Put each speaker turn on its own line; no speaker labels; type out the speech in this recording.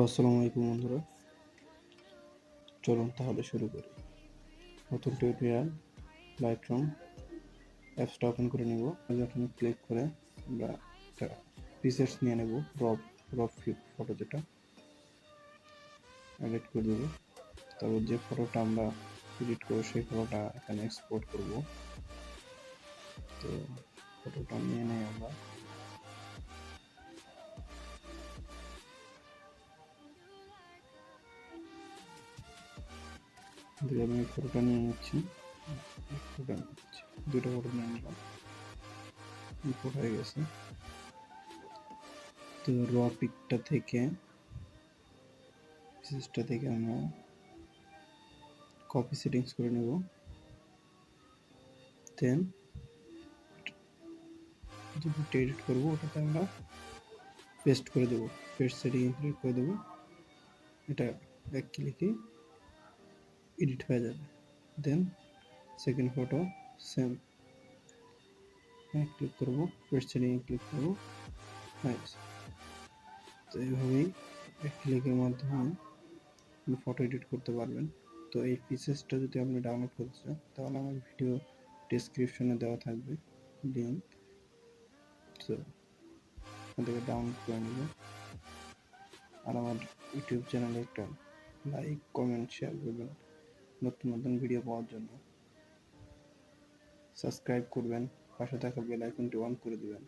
আসসালামু আলাইকুম বন্ধুরা, চলুন তাহলে শুরু করি। নতুন টিউটোরিয়াল লাইটরুম অ্যাপসটা ওপেন করে নেব। যখন ক্লিক করে আমরা একটা প্রিসেটস নিয়ে নেব, র ফটো যেটা এডিট করে দেবো। তারপর যে ফটোটা আমরা এডিট করবো সেই ফটোটা এখানে এক্সপোর্ট করব। তো ফটোটা নিয়ে নেই আমরা। আমি ফটোটা নিয়ে নিচ্ছি, দুটো ফটো নিয়ে নিলাম, ফটো হয়ে গেছে। তো র পিকটা থেকে আমরা কপি সেটিংস করে নেব। দেন যেটা এডিট করবো ওটাতে আমরা পেস্ট করে দেবো, পেস্ট সেটিং ক্লিক করে দেবো। এটা এক ক্লিকে এডিট হয়ে যাবে। Then second photo same click করব, পেস্ট সেটিং ক্লিক করব, হয়ে গেছে। তো এইভাবেই এক ক্লিকের মাধ্যমে ফটো এডিট করতে পারবেন। তো এই ফিচার্সটা যদি আপনি ডাউনলোড করতে চান তাহলে আমার ভিডিও ডেসক্রিপশনে দেওয়া থাকবে লিঙ্ক, তো ওখান থেকে ডাউনলোড করে নেবেন। আর আমার ইউটিউব চ্যানেলে একটা লাইক, কমেন্ট, শেয়ার করবেন। নতুন নতুন ভিডিও পাওয়ার জন্য সাবস্ক্রাইব করবেন, পাশে থাকা বেল আইকনটি অন করে দিবেন।